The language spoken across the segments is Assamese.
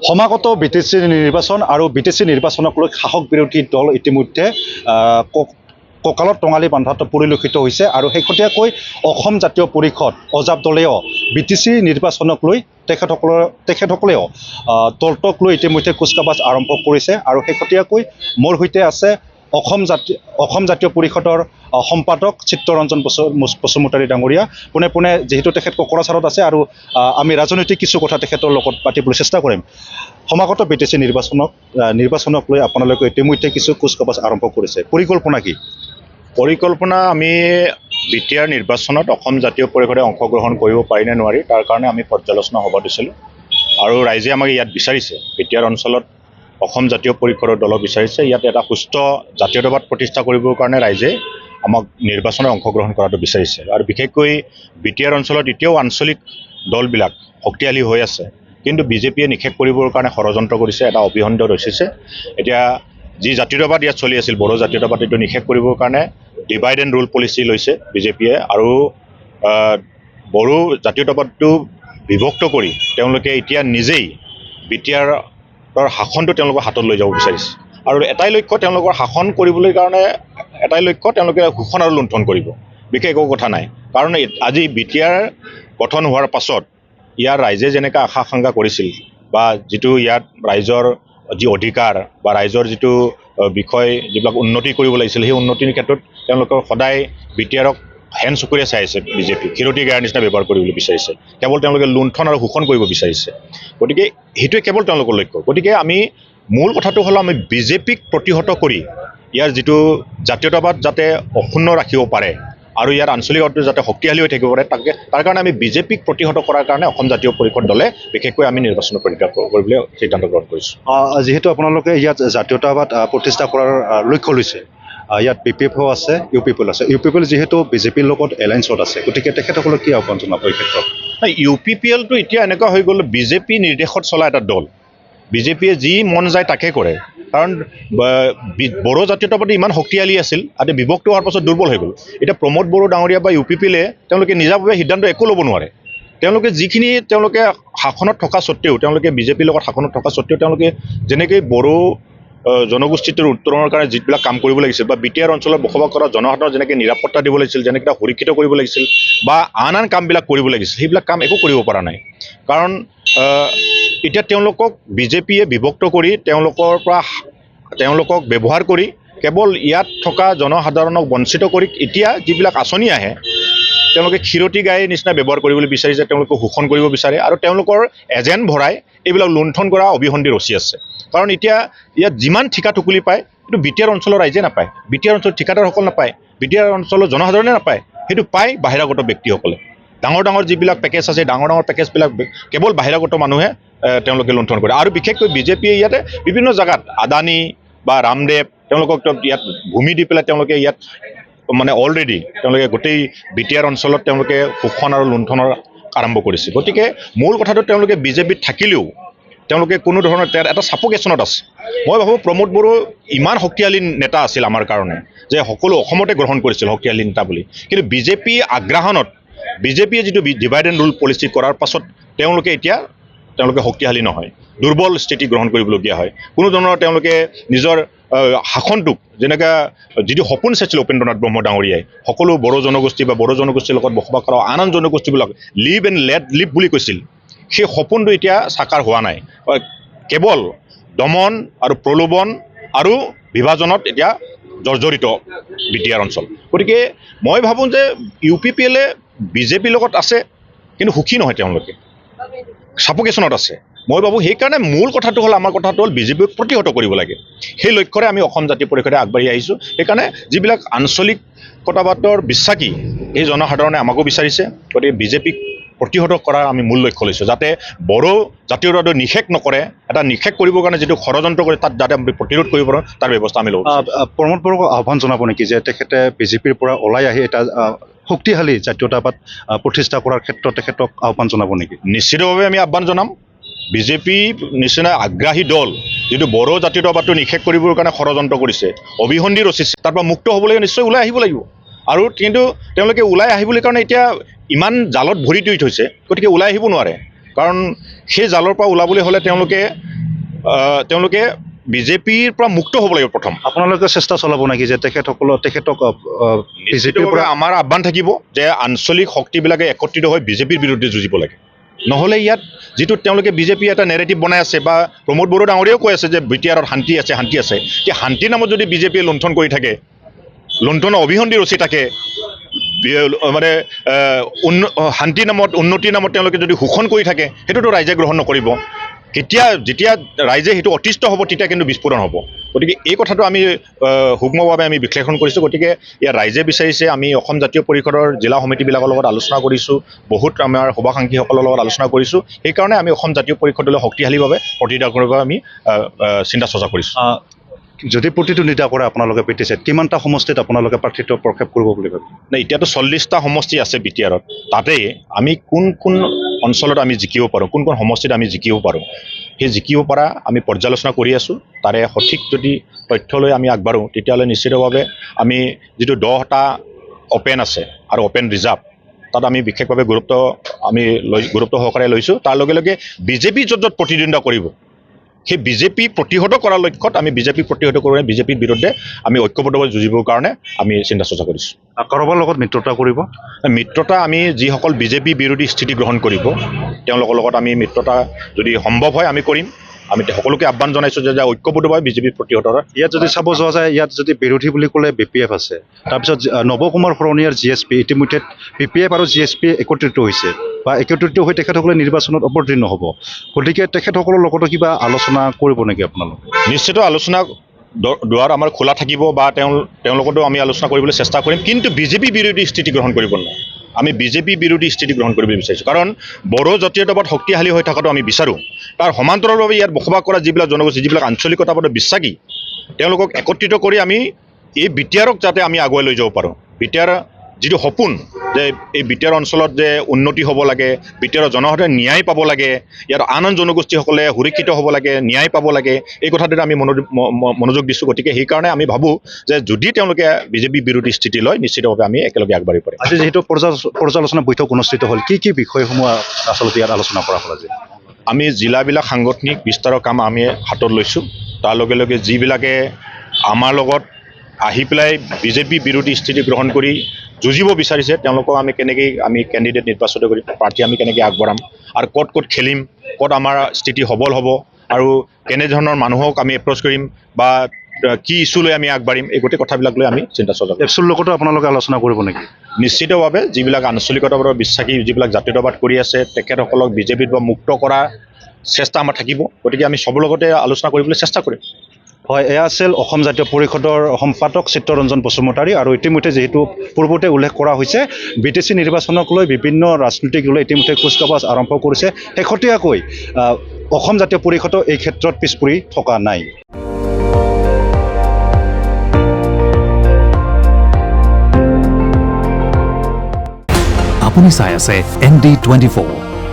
সমাগত বিটিচি নিৰ্বাচন আৰু বিটিচি নিৰ্বাচনক লৈ শাসক বিৰোধী দল ইতিমধ্যে কঁকালত টঙালি বান্ধাটো পৰিলক্ষিত হৈছে আৰু শেহতীয়াকৈ অসম জাতীয় পৰিষদ অজাপ দলেও বিটিচি নিৰ্বাচনক লৈ তেখেতসকলেও দলটোক লৈ ইতিমধ্যে কুচকাৱাজ আৰম্ভ কৰিছে আৰু শেহতীয়াকৈ মোৰ সৈতে আছে অসম জাতীয় পৰিষদৰ সম্পাদক চিত্তৰঞ্জন বসুমতাৰী ডাঙৰীয়া। পোনে পোনে যিহেতু তেখেত কোকৰাঝাৰত আছে আৰু আমি ৰাজনৈতিক কিছু কথা তেখেতৰ লগত পাতিবলৈ চেষ্টা কৰিম। সমাগত বিটিচি নিৰ্বাচনক লৈ আপোনালোকে ইতিমধ্যে কিছু কুচকাৱাজ আৰম্ভ কৰিছে, পৰিকল্পনা কি? পৰিকল্পনা আমি বিটিআৰ নিৰ্বাচনত অসম জাতীয় পৰিষদে অংশগ্ৰহণ কৰিব পাৰি নে নোৱাৰি তাৰ কাৰণে আমি পৰ্যালোচনা সভা দিছিলোঁ আৰু ৰাইজে আমাক ইয়াত বিচাৰিছে। বিটিআৰ অঞ্চলত অসম জাতীয় পৰিষদৰ দলক বিচাৰিছে, ইয়াত এটা সুস্থ জাতীয়তাবাদ প্ৰতিষ্ঠা কৰিবৰ কাৰণে ৰাইজে আমাক নিৰ্বাচনত অংশগ্ৰহণ কৰাটো বিচাৰিছে আৰু বিশেষকৈ বিটিআৰ অঞ্চলত এতিয়াও আঞ্চলিক দলবিলাক শক্তিশালী হৈ আছে, কিন্তু বিজেপিয়ে নিষেধ কৰিবৰ কাৰণে ষড়যন্ত্ৰ কৰিছে, এটা অভিসন্ধ ৰচিছে। এতিয়া যি জাতীয়তাবাদ ইয়াত চলি আছিল বড়ো জাতীয়তাবাদ, এইটো নিষেধ কৰিবৰ কাৰণে ডিভাইড এণ্ড ৰুল পলিচি লৈছে বিজেপিয়ে আৰু বড়ো জাতীয়তাবাদটো বিভক্ত কৰি তেওঁলোকে এতিয়া নিজেই বিটিআৰৰ শাসনটো তেওঁলোকৰ হাতত লৈ যাব বিচাৰিছে আৰু এটাই লক্ষ্য তেওঁলোকৰ শাসন কৰিবলৈ কাৰণে, এটাই লক্ষ্য তেওঁলোকে শোষণ আৰু লুণ্ঠন কৰিব, বিশেষ একো কথা নাই। কাৰণ আজি বিটিআৰ গঠন হোৱাৰ পাছত ইয়াৰ ৰাইজে যেনেকৈ আশা আকাংক্ষা কৰিছিল বা যিটো ইয়াত ৰাইজৰ যি অধিকাৰ বা ৰাইজৰ যিটো বিষয় যিবিলাক উন্নতি কৰিব লাগিছিল, সেই উন্নতিৰ ক্ষেত্ৰত তেওঁলোকৰ সদায় বিটিআৰক হেন চকুৰে চাইছে। বিজেপি ক্ষীৰতী গায়ৰ নিচিনা ব্যৱহাৰ কৰিবলৈ বিচাৰিছে, কেৱল তেওঁলোকে লুণ্ঠন আৰু শোষণ কৰিব বিচাৰিছে। গতিকে সেইটোৱে কেৱল তেওঁলোকৰ লক্ষ্য। গতিকে আমি মূল কথাটো হ'ল আমি বিজেপিক প্ৰতিহত কৰি ইয়াৰ যিটো জাতীয়তাবাদ যাতে অক্ষুণ্ণ ৰাখিব পাৰে আৰু ইয়াৰ আঞ্চলিকতাটো যাতে শক্তিশালী হৈ থাকিব পাৰে, তাৰ কাৰণে আমি বিজেপিক প্ৰতিহত কৰাৰ কাৰণে অসম জাতীয় পৰিষদ দলে বিশেষকৈ আমি নিৰ্বাচনত পৰিত্যাগ কৰিবলৈ সিদ্ধান্ত গ্ৰহণ কৰিছোঁ। যিহেতু আপোনালোকে ইয়াত জাতীয়তাবাদ প্ৰতিষ্ঠা কৰাৰ লক্ষ্য লৈছে, ইয়াত BPF আছে, UPPL আছে। UPPL যিহেতু বিজেপিৰ লগত এলায়েন্সত আছে, গতিকে তেখেতসকলক কি আহ্বান জনাব এই ক্ষেত্ৰত? UPPLটো এতিয়া এনেকুৱা হৈ গ'ল বিজেপি নিৰ্দেশত চলা এটা দল। বিজেপিয়ে যি মন যায় তাকে কৰে, কাৰণ বড়ো জাতীয়তাবাদী ইমান শক্তিশালী আছিল, আজি বিভক্ত হোৱাৰ পাছত দুৰ্বল হৈ গ'ল। এতিয়া প্ৰমোদ বড়ো ডাঙৰীয়া বা UPPLে তেওঁলোকে নিজাভাৱে সিদ্ধান্ত একো ল'ব নোৱাৰে। তেওঁলোকে যিখিনি তেওঁলোকে শাসনত থকা স্বত্তেও, তেওঁলোকে বিজেপিৰ লগত শাসনত থকা স্বত্তেও তেওঁলোকে যেনেকৈ বড়ো জনগোষ্ঠীটোৰ উত্তৰণৰ কাৰণে যিবিলাক কাম কৰিব লাগিছিল বা বিটিআৰ অঞ্চলত বসবাস কৰা জনসাধাৰণৰ যেনেকৈ নিৰাপত্তা দিব লাগিছিল, যেনেকৈ সুৰক্ষিত কৰিব লাগিছিল বা আন কামবিলাক কৰিব লাগিছিল, সেইবিলাক কাম একো কৰিব পৰা নাই। কাৰণ এতিয়া তেওঁলোকক বিজেপিয়ে বিভক্ত কৰি তেওঁলোকক ব্যৱহাৰ কৰি কেৱল ইয়াত থকা জনসাধাৰণক বঞ্চিত কৰি এতিয়া যিবিলাক আঁচনি আহে তেওঁলোকে ক্ষীৰতী গায়ৰ নিচিনা ব্যৱহাৰ কৰিবলৈ বিচাৰিছে, তেওঁলোকে শোষণ কৰিব বিচাৰে আৰু তেওঁলোকৰ এজেণ্ট ভৰাই এইবিলাক লুণ্ঠন কৰা অভিসন্ধি ৰচি আছে। কাৰণ এতিয়া ইয়াত যিমান ঠিকা টুকুলি পায় সেইটো বিটিআৰ অঞ্চলৰ ৰাইজে নাপায়, বিটিআৰ অঞ্চলৰ ঠিকাদাৰসকল নাপায়, বিটিআৰ অঞ্চলৰ জনসাধাৰণে নাপায়, সেইটো পায় বাহিৰাগত ব্যক্তিসকলে। ডাঙৰ ডাঙৰ যিবিলাক পেকেজ আছে, ডাঙৰ পেকেজবিলাক কেৱল বাহিৰাগত মানুহে তেওঁলোকে লুণ্ঠন কৰে। আৰু বিশেষকৈ বিজেপিয়ে ইয়াতে বিভিন্ন জেগাত আদানী বা ৰামদেৱ তেওঁলোকক ইয়াত ভূমি দি পেলাই তেওঁলোকে ইয়াত মানে অলৰেডি তেওঁলোকে গোটেই বিটিআৰ অঞ্চলত তেওঁলোকে শোষণ আৰু লুণ্ঠনৰ আৰম্ভ কৰিছে। গতিকে মূল কথাটো তেওঁলোকে বিজেপিত থাকিলেও তেওঁলোকে কোনো ধৰণৰ এটা ছাফোকেশ্যনত আছে। মই ভাবোঁ প্ৰমোদ বড়ো ইমান শক্তিশালী নেতা আছিল আমাৰ কাৰণে যে সকলো অসমতে গ্ৰহণ কৰিছিল শক্তিশালী নেতা বুলি, কিন্তু বিজেপি আগ্ৰাসনত বিজেপিয়ে যিটো ডিভাইড এণ্ড ৰুল পলিচি কৰাৰ পাছত তেওঁলোকে শক্তিশালী নহয়, দুৰ্বল স্থিতি গ্ৰহণ কৰিবলগীয়া হয়। কোনো ধৰণৰ তেওঁলোকে নিজৰ শাসনটোক যেনেকৈ যিটো সপোন চাইছিল উপেন্দ্ৰনাথ ব্ৰহ্ম ডাঙৰীয়াই, সকলো বড়ো জনগোষ্ঠী বা বড়ো জনগোষ্ঠীৰ লগত বসবাস কৰা আন জনগোষ্ঠীবিলাক লিভ এণ্ড লেট লিভ বুলি কৈছিল, সেই সপোনটো এতিয়া সাকাৰ হোৱা নাই। কেৱল দমন আৰু প্ৰলোভন আৰু বিভাজনত এতিয়া জৰ্জৰিত বিটিআৰ অঞ্চল। গতিকে মই ভাবোঁ যে UPPLে বিজেপিৰ লগত আছে, কিন্তু সুখী নহয়, তেওঁলোকে ছাফোকেশ্যনত আছে। মই ভাবোঁ সেইকাৰণে মূল কথাটো হ'ল, আমাৰ কথাটো হ'ল বিজেপিক প্ৰতিহত কৰিব লাগে। সেই লক্ষ্যৰে আমি অসম জাতীয় পৰিষদে আগবাঢ়ি আহিছোঁ। সেইকাৰণে যিবিলাক আঞ্চলিকতাবাদৰ বিশ্বাসী এই জনসাধাৰণে আমাকো বিচাৰিছে, গতিকে বিজেপিক প্ৰতিহত কৰাৰ আমি মূল লক্ষ্য লৈছোঁ, যাতে বড়ো জাতীয়তাবাদ নিষেধ নকৰে, এটা নিষেধ কৰিবৰ কাৰণে যিটো ষড়যন্ত্ৰ কৰে তাত যাতে আমি প্ৰতিৰোধ কৰিব পাৰোঁ তাৰ ব্যৱস্থা আমি ল'ব। প্ৰমোদ বড়োক আহ্বান জনাব নেকি যে তেখেতে বিজেপিৰ পৰা ওলাই আহি এটা শক্তিশালী জাতীয়তাবাদ প্ৰতিষ্ঠা কৰাৰ ক্ষেত্ৰত তেখেতক আহ্বান জনাব নেকি? নিশ্চিতভাৱে আমি আহ্বান জনাম। বিজেপি নিচিনা আগ্ৰাহী দল যিটো বড়ো জাতীয়তাবাদটো নিষেধ কৰিবৰ কাৰণে ষড়যন্ত্ৰ কৰিছে, অভিসন্ধি ৰচিছে, তাৰ পৰা মুক্ত হ'বলৈ নিশ্চয় ওলাই আহিব লাগিব। আৰু কিন্তু তেওঁলোকে ওলাই আহিবলৈ কাৰণে এতিয়া ইমান জালত ভৰি দি থৈছে, গতিকে ওলাই আহিব নোৱাৰে। কাৰণ সেই জালৰ পৰা ওলাবলৈ হ'লে তেওঁলোকে বিজেপিৰ পৰা মুক্ত হ'ব লাগিব প্ৰথম। আপোনালোকে চেষ্টা চলাব নেকি যে তেখেতক বিজেপিৰ পৰা আমাৰ আহ্বান থাকিব যে আঞ্চলিক শক্তিবিলাকে একত্ৰিত হৈ বিজেপিৰ বিৰুদ্ধে যুঁজিব লাগে। নহ'লে ইয়াত যিটো তেওঁলোকে বিজেপি এটা নেৰেটিভ বনাই আছে বা প্ৰমোদ বড়ো ডাঙৰীয়াও কৈ আছে যে বিটিআৰত শান্তি আছে এতিয়া শান্তিৰ নামত যদি বিজেপিয়ে লুণ্ঠন কৰি থাকে, লুণ্ঠনৰ অভিসন্ধি ৰচি থাকে, মানে শান্তিৰ নামত উন্নতিৰ নামত তেওঁলোকে যদি শোষণ কৰি থাকে, সেইটোতো ৰাইজে গ্ৰহণ নকৰিব। যেতিয়া ৰাইজে সেইটো অতিষ্ঠ হ'ব তেতিয়া কিন্তু বিস্ফোৰণ হ'ব। গতিকে এই কথাটো আমি সূক্ষ্মভাৱে আমি বিশ্লেষণ কৰিছোঁ। গতিকে ইয়াত ৰাইজে বিচাৰিছে, আমি অসম জাতীয় পৰিষদৰ জিলা সমিতিবিলাকৰ লগত আলোচনা কৰিছোঁ, বহুত আমাৰ শুভাকাংক্ষীসকলৰ লগত আলোচনা কৰিছোঁ। সেইকাৰণে আমি অসম জাতীয় পৰিষদলৈ শক্তিশালীভাৱে প্ৰতিনিধিত্ব কৰিব আমি চিন্তা চৰ্চা কৰিছোঁ। যদি প্ৰতিদ্বন্দ্বিতা কৰে আপোনালোকে বিটিচিত, কিমানটা সমষ্টিত আপোনালোকে প্ৰাৰ্থিত্ব প্ৰক্ষেপ কৰিব বুলি ভাবে? এতিয়াতো 40টা সমষ্টি আছে বিটিআৰত। তাতে আমি কোন অঞ্চলত আমি জিকিব পাৰোঁ, কোন সমষ্টিত আমি জিকিব পাৰোঁ, সেই জিকিব পৰা আমি পৰ্যালোচনা কৰি আছোঁ। তাৰে সঠিক যদি তথ্য লৈ আমি আগবাঢ়োঁ তেতিয়াহ'লে নিশ্চিতভাৱে আমি যিটো 10টা অপেন আছে আৰু অপেন ৰিজাৰ্ভ, তাত আমি বিশেষভাৱে গুৰুত্ব সহকাৰে লৈছোঁ। তাৰ লগে লগে বিজেপি য'ত প্ৰতিদ্বন্দ্বিতা কৰিব, সেই বিজেপি প্ৰতিহত কৰাৰ লক্ষ্যত আমি বিজেপি প্ৰতিহত কৰি বিজেপিৰ বিৰুদ্ধে আমি ঐক্যবদ্ধভাৱে যুঁজিবৰ কাৰণে আমি চিন্তা চৰ্চা কৰিছোঁ। কাৰোবাৰ লগত মিত্ৰতা কৰিব? মিত্ৰতা আমি যিসকল বিজেপি বিৰোধী স্থিতি গ্ৰহণ কৰিব তেওঁলোকৰ লগত আমি মিত্ৰতা যদি সম্ভৱ হয় আমি কৰিম। আমি সকলোকে আহ্বান জনাইছোঁ যে ঐক্যবদ্ধভাৱে বিজেপি প্ৰতিহত। ইয়াত যদি চাব যোৱা যায়, ইয়াত যদি বিৰোধী বুলি ক'লে BPF আছে, তাৰপিছত নৱকুমাৰ শৰণীয়াৰ GSP, ইতিমধ্যে BPF আৰু GSP একত্ৰিত হৈছে বা একত্ৰিত হৈ তেখেতসকলে নিৰ্বাচনত অৱতীৰ্ণ হ'ব। গতিকে তেখেতসকলৰ লগতো কিবা আলোচনা কৰিব নেকি আপোনালোকে? নিশ্চিত আলোচনা দুৱাৰ আমাৰ খোলা থাকিব বা তেওঁলোকতো আমি আলোচনা কৰিবলৈ চেষ্টা কৰিম, কিন্তু বিজেপি বিৰোধী স্থিতি গ্ৰহণ কৰিব নোৱাৰোঁ। আমি বিজেপি বিৰোধী স্থিতি গ্ৰহণ কৰিব বিচাৰিছোঁ, কাৰণ বড়ো জাতীয়তাবাদ শক্তিশালী হৈ থকাটো আমি বিচাৰোঁ। তাৰ সমান্তৰালভাৱে ইয়াত বসবাস কৰা যিবিলাক জনগোষ্ঠী, যিবিলাক আঞ্চলিকতাবাদত বিশ্বাসী, তেওঁলোকক একত্ৰিত কৰি আমি এই বিটিআৰক যাতে আমি আগুৱাই লৈ যাব পাৰোঁ। বিটিআৰ যিটো সপোন যে এই বিটিআৰ অঞ্চলত যে উন্নতি হ'ব লাগে, বিটিআৰৰ জনসাধাৰণে ন্যায় পাব লাগে, ইয়াত আন জনগোষ্ঠীসকলে সুৰক্ষিত হ'ব লাগে, ন্যায় পাব লাগে, এই কথাটোতে আমি মনোযোগ দিছোঁ। গতিকে সেইকাৰণে আমি ভাবোঁ যে যদি তেওঁলোকে বিজেপি বিৰোধী স্থিতি লয় নিশ্চিতভাৱে আমি একেলগে আগবাঢ়ি পাৰিম। আজি যিহেতু পৰ্যালোচনা বৈঠক অনুষ্ঠিত হ'ল, কি বিষয়সমূহ আচলতে ইয়াত আলোচনা কৰা হ'ল? আজি আমি জিলাবিলাক সাংগঠনিক বিস্তাৰৰ কাম আমি হাতত লৈছোঁ। তাৰ লগে লগে যিবিলাকে আমাৰ লগত আহি পেলাই বিজেপি বিৰোধী স্থিতি গ্ৰহণ কৰি যুঁজিব বিচাৰিছে তেওঁলোকক আমি কেনেকৈ আমি কেণ্ডিডেট নিৰ্বাচিত কৰিম, প্ৰাৰ্থী আমি কেনেকৈ আগবঢ়াম, আৰু ক'ত খেলিম, ক'ত আমাৰ স্থিতি সবল হ'ব, আৰু কেনেধৰণৰ মানুহক আমি এপ্ৰ'চ কৰিম বা কি ইছ্যু লৈ আমি আগবাঢ়িম, এই গোটেই কথাবিলাক লৈ আমি চিন্তা চৰ্চা কৰিম। এপছুৰ লগতো আপোনালোকে আলোচনা কৰিব নেকি? নিশ্চিতভাৱে যিবিলাক আঞ্চলিকতাবাদৰ বিশ্বাসী, যিবিলাক জাতীয়তাবাদ কৰি আছে, তেখেতসকলক বিজেপিৰ পৰা মুক্ত কৰাৰ চেষ্টা আমাৰ থাকিব। গতিকে আমি চবৰ লগতে আলোচনা কৰিবলৈ চেষ্টা কৰিম। হয়, এয়া আছিল অসম জাতীয় পৰিষদৰ সম্পাদক চিত্তৰঞ্জন বসুমতাৰী। আৰু ইতিমধ্যে যিহেতু পূৰ্বতে উল্লেখ কৰা হৈছে, BTC নিৰ্বাচনক লৈ বিভিন্ন ৰাজনৈতিক দলে ইতিমধ্যে কুচকাৱাজ আৰম্ভ কৰিছে। শেহতীয়াকৈ অসম জাতীয় পৰিষদো এই ক্ষেত্ৰত পিছ পৰি থকা নাই। আপুনি চাই আছে ND24,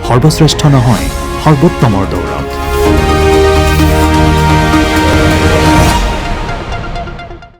সৰ্বশ্ৰেষ্ঠ নহয় সৰ্বোত্তমৰ দৌৰ।